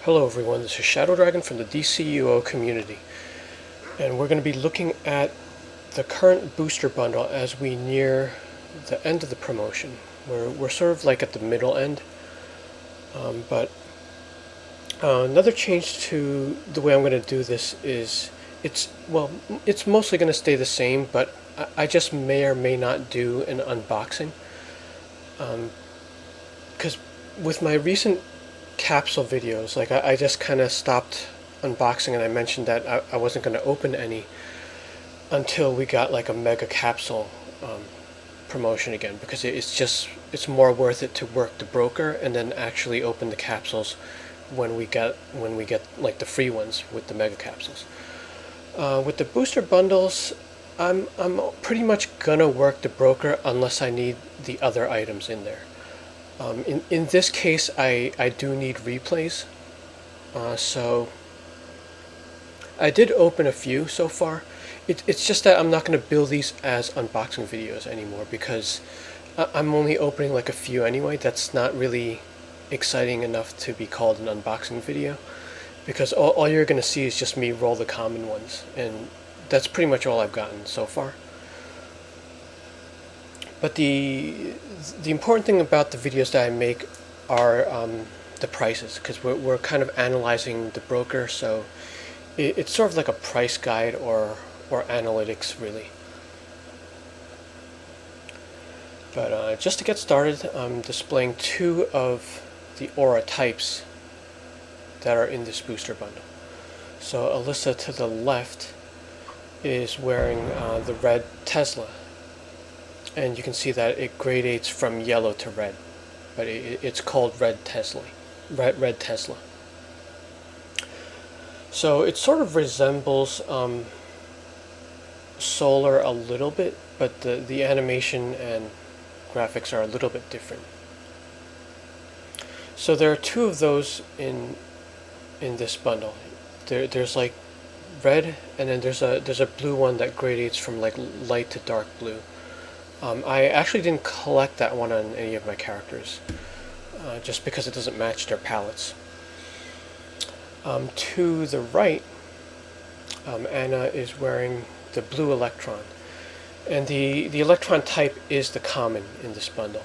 Hello everyone, this is Shadow Dragon from the DCUO community, and we're going to be looking at the current booster bundle as we near the end of the promotion. We're sort of like at the middle end, but another change to the way I'm going to do this is it's mostly going to stay the same, but I just may or may not do an unboxing, because with my recent capsule videos, like I just kind of stopped unboxing, and I mentioned that I wasn't going to open any until we got like a mega capsule promotion again, because it's more worth it to work the broker and then actually open the capsules when we get like the free ones with the mega capsules. With the booster bundles, I'm pretty much gonna work the broker unless I need the other items in there. In this case, I do need replays, so I did open a few so far. It's just that I'm not going to build these as unboxing videos anymore, because I'm only opening like a few anyway. That's not really exciting enough to be called an unboxing video, because all you're going to see is just me roll the common ones, and that's pretty much all I've gotten so far. But the important thing about the videos that I make are the prices, because we're kind of analyzing the broker, so it's sort of like a price guide or analytics really. But just to get started, I'm displaying two of the aura types that are in this booster bundle. So Alyssa to the left is wearing the red Tesla, and you can see that it gradates from yellow to red, but it's called red Tesla. So it sort of resembles Solar a little bit, but the animation and graphics are a little bit different. So there are two of those in this bundle. There's like red, and then there's a blue one that gradates from like light to dark blue. I actually didn't collect that one on any of my characters, just because it doesn't match their palettes. To the right, Anna is wearing the blue Electron, and the Electron type is the common in this bundle.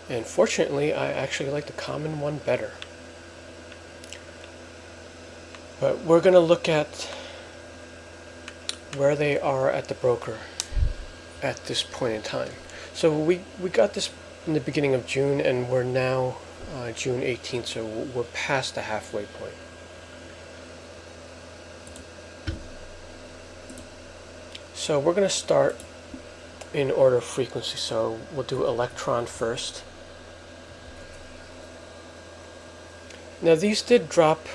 And fortunately, I actually like the common one better. But we're going to look at where they are at the broker at this point in time. So we got this in the beginning of June, and we're now June 18th, so we're past the halfway point. So we're going to start in order of frequency, so we'll do Electron first. Now these did drop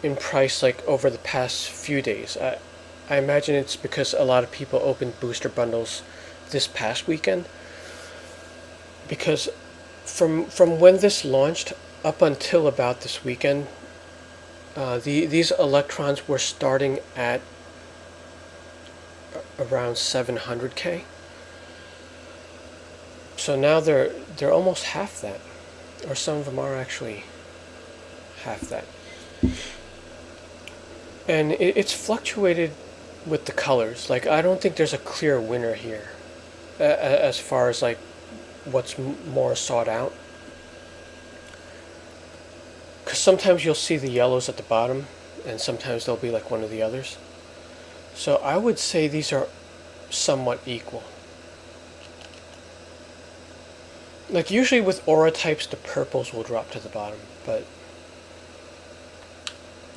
in price like over the past few days. I imagine it's because a lot of people opened booster bundles this past weekend, because from when this launched up until about this weekend, these Electrons were starting at around 700k. So now they're almost half that, or some of them are actually half that. And it's fluctuated with the colors. Like, I don't think there's a clear winner here as far as like what's more sought out, because sometimes you'll see the yellows at the bottom, and sometimes they'll be like one of the others. So I would say these are somewhat equal. Like usually with aura types, the purples will drop to the bottom, but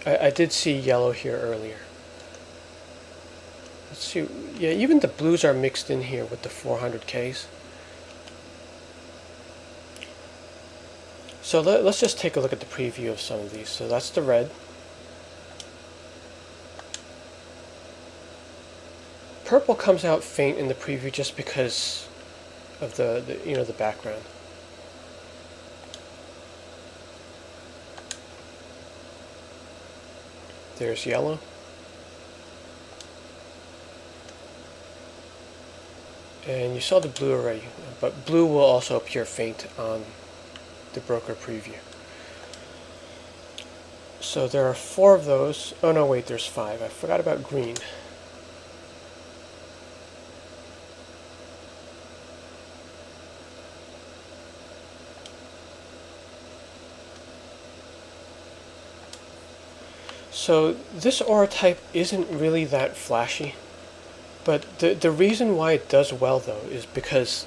I did see yellow here earlier. Let's see, yeah, even the blues are mixed in here with the 400Ks. So let's just take a look at the preview of some of these. So that's the red. Purple comes out faint in the preview just because of the background. There's yellow. And you saw the blue already, but blue will also appear faint on the broker preview. So there are 4 of those. Oh no, wait, there's 5. I forgot about green. So this aura type isn't really that flashy, but the reason why it does well though is because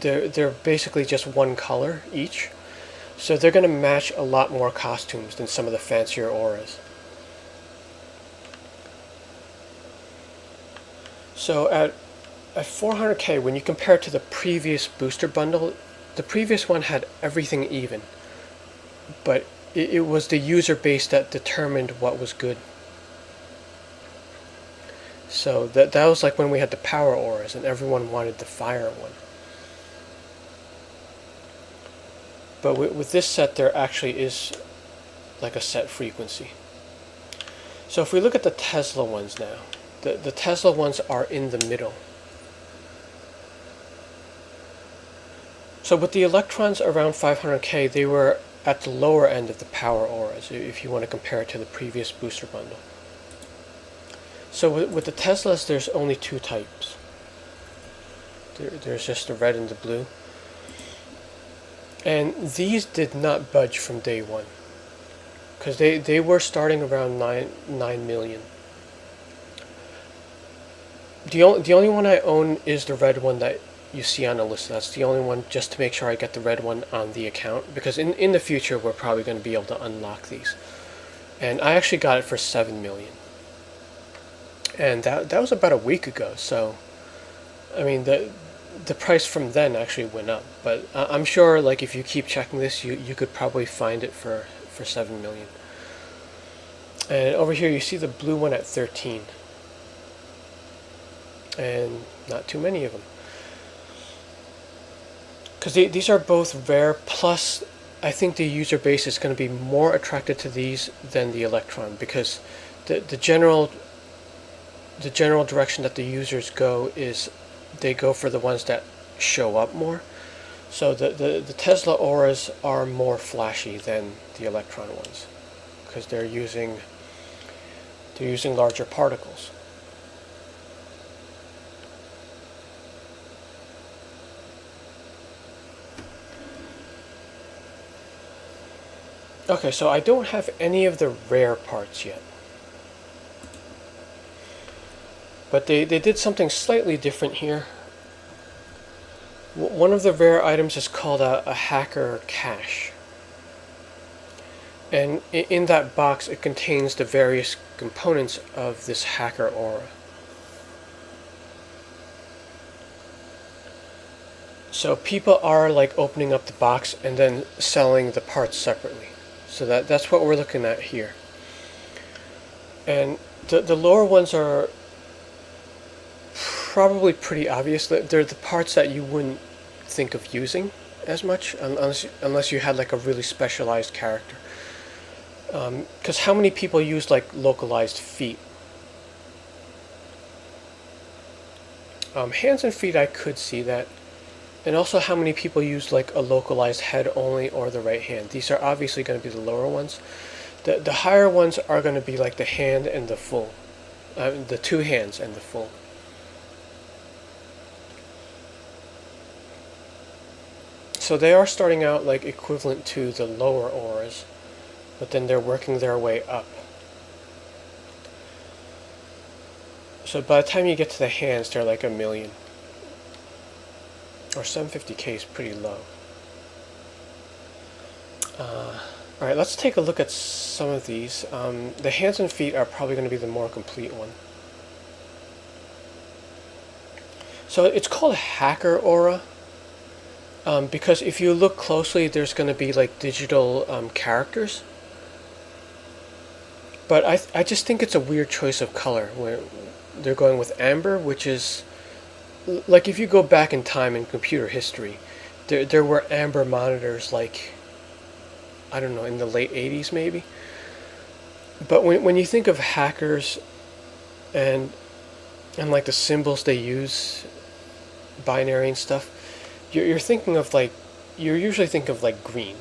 they're basically just one color each, so they're going to match a lot more costumes than some of the fancier auras. So at 400k, when you compare it to the previous booster bundle, the previous one had everything even, but it was the user base that determined what was good. So that was like when we had the power auras and everyone wanted the fire one. But with this set, there actually is like a set frequency. So if we look at the Tesla ones now, the Tesla ones are in the middle. So with the Electrons around 500k, they were at the lower end of the power auras, if you want to compare it to the previous booster bundle. So with the Teslas, there's only 2 types. There's just the red and the blue. And these did not budge from day one, because they were starting around 9 million. The only one I own is the red one that you see on the list. That's the only one, just to make sure I get the red one on the account, because in the future we're probably going to be able to unlock these. And I actually got it for 7 million. And that was about a week ago, so I mean the price from then actually went up, but I'm sure like if you keep checking this, you could probably find it for 7 million. And over here you see the blue one at 13, and not too many of them, because these are both rare, plus I think the user base is going to be more attracted to these than the Electron, because the general direction that the users go is they go for the ones that show up more. So the Tesla auras are more flashy than the Electron ones, because they're using larger particles. Okay, so I don't have any of the rare parts yet. But they did something slightly different here. One of the rare items is called a hacker cache. And in that box it contains the various components of this hacker aura. So people are like opening up the box and then selling the parts separately. So that's what we're looking at here. And the lower ones are probably pretty obvious. They're the parts that you wouldn't think of using as much unless you had like a really specialized character. Because how many people use like localized feet? Hands and feet, I could see that. And also how many people use like a localized head only or the right hand. These are obviously going to be the lower ones. The higher ones are going to be like the hand and the full. The 2 hands and the full. So they are starting out like equivalent to the lower auras, but then they're working their way up. So by the time you get to the hands, they're like 1 million. Or 750k is pretty low. Alright, let's take a look at some of these. The hands and feet are probably going to be the more complete one. So it's called Hacker Aura, because if you look closely, there's going to be like digital characters. But I just think it's a weird choice of color, where they're going with amber, which is like if you go back in time in computer history, there were amber monitors like, I don't know, in the late 80s maybe. But when you think of hackers and like the symbols they use, binary and stuff, you're thinking of like, you usually think of like green,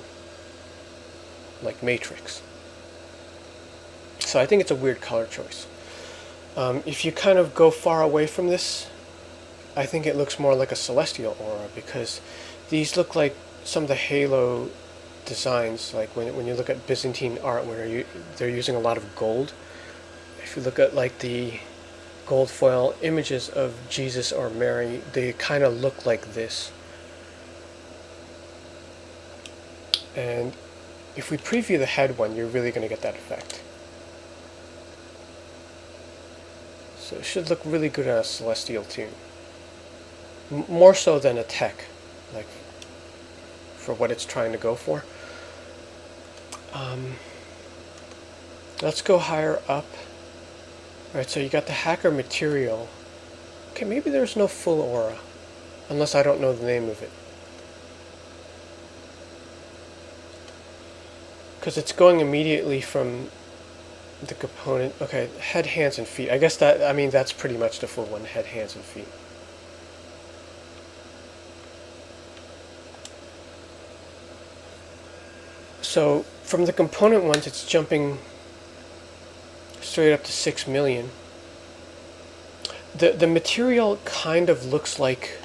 like Matrix. So I think it's a weird color choice. If you kind of go far away from this, I think it looks more like a celestial aura, because these look like some of the halo designs, like when you look at Byzantine art where they're using a lot of gold. If you look at like the gold foil images of Jesus or Mary, they kind of look like this. And if we preview the head one, you're really going to get that effect. So it should look really good on a celestial too. More so than a tech, like for what it's trying to go for. Let's go higher up. Alright, so you got the hacker material. Okay, maybe there's no full aura, unless I don't know the name of it. Because it's going immediately from the component. Okay, head, hands, and feet. I guess that's pretty much the full one, head, hands, and feet. So from the component ones, it's jumping straight up to 6 million. The material kind of looks like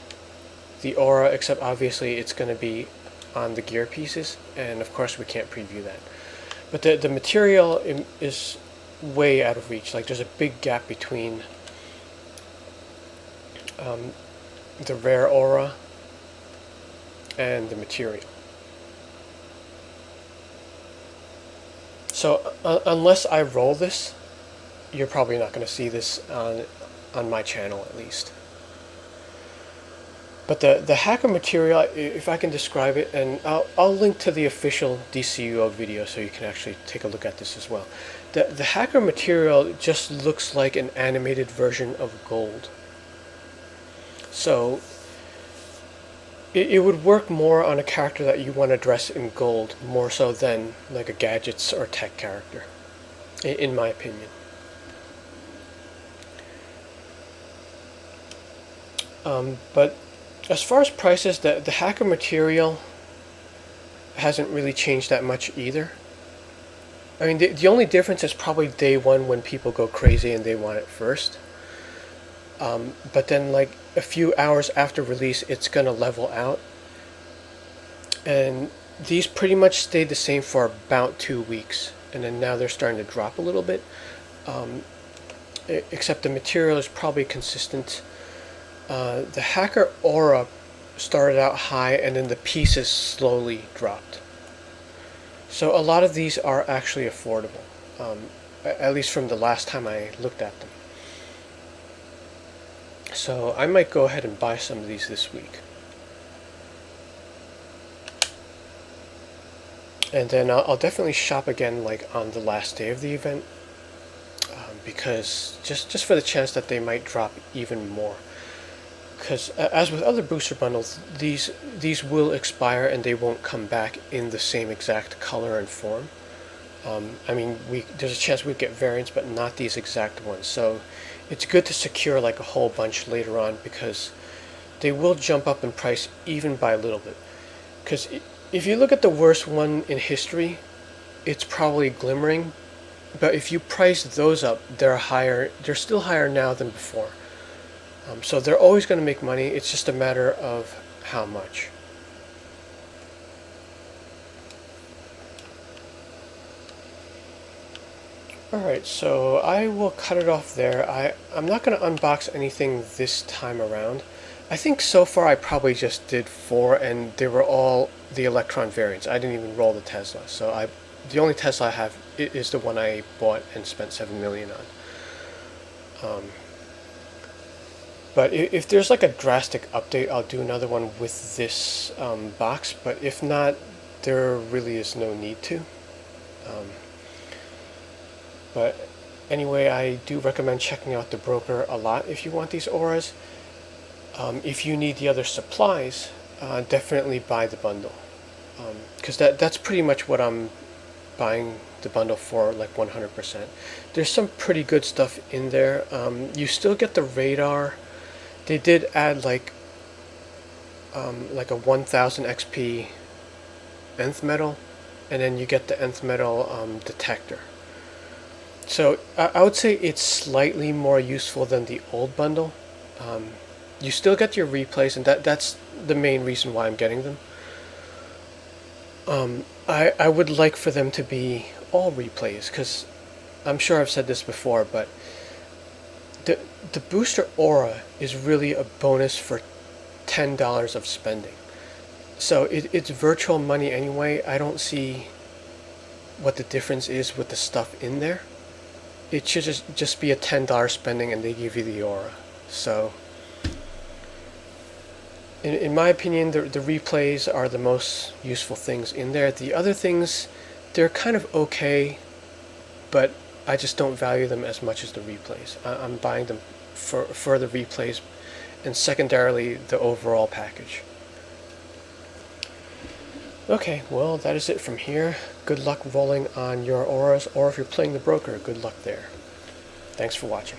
the aura, except obviously it's going to be on the gear pieces, and of course we can't preview that. But the material is way out of reach. Like there's a big gap between the rare aura and the material. So unless I roll this, you're probably not going to see this on my channel, at least. But the hacker material, if I can describe it, and I'll link to the official DCUO video so you can actually take a look at this as well. The hacker material just looks like an animated version of gold. So it would work more on a character that you want to dress in gold, more so than like a gadgets or tech character, in my opinion. But as far as prices, the hacker material hasn't really changed that much either. I mean, the only difference is probably day one when people go crazy and they want it first. But then like a few hours after release, it's going to level out. And these pretty much stayed the same for about 2 weeks. And then now they're starting to drop a little bit. Except the material is probably consistent. The hacker aura started out high and then the pieces slowly dropped. So a lot of these are actually affordable, at least from the last time I looked at them. So I might go ahead and buy some of these this week. And then I'll definitely shop again like on the last day of the event, because just for the chance that they might drop even more. Because as with other booster bundles, these will expire and they won't come back in the same exact color and form. I mean, there's a chance we'd get variants, but not these exact ones. So it's good to secure like a whole bunch later on, because they will jump up in price even by a little bit. Because if you look at the worst one in history, it's probably Glimmering. But if you price those up, they're higher. They're still higher now than before. So they're always going to make money. It's just a matter of how much. Alright, so I will cut it off there. I'm not going to unbox anything this time around. I think so far I probably just did 4, and they were all the Electron variants. I didn't even roll the Tesla. So the only Tesla I have is the one I bought and spent 7 million on. But if there's like a drastic update, I'll do another one with this box. But if not, there really is no need to. But anyway, I do recommend checking out the broker a lot if you want these auras. If you need the other supplies, definitely buy the bundle. Because that's pretty much what I'm buying the bundle for, like 100%. There's some pretty good stuff in there. You still get the radar. They did add like a 1000 XP nth metal, and then you get the nth metal detector. So I would say it's slightly more useful than the old bundle. You still get your replays, and that's the main reason why I'm getting them. I would like for them to be all replays, because I'm sure I've said this before, but the booster aura is really a bonus for $10 of spending. So it's virtual money anyway. I don't see what the difference is with the stuff in there. It should just be a $10 spending and they give you the aura. So in my opinion, the replays are the most useful things in there. The other things, they're kind of okay, but I just don't value them as much as the replays. I'm buying them for the replays, and secondarily the overall package. Okay, well, that is it from here. Good luck rolling on your auras, or if you're playing the broker, good luck there. Thanks for watching.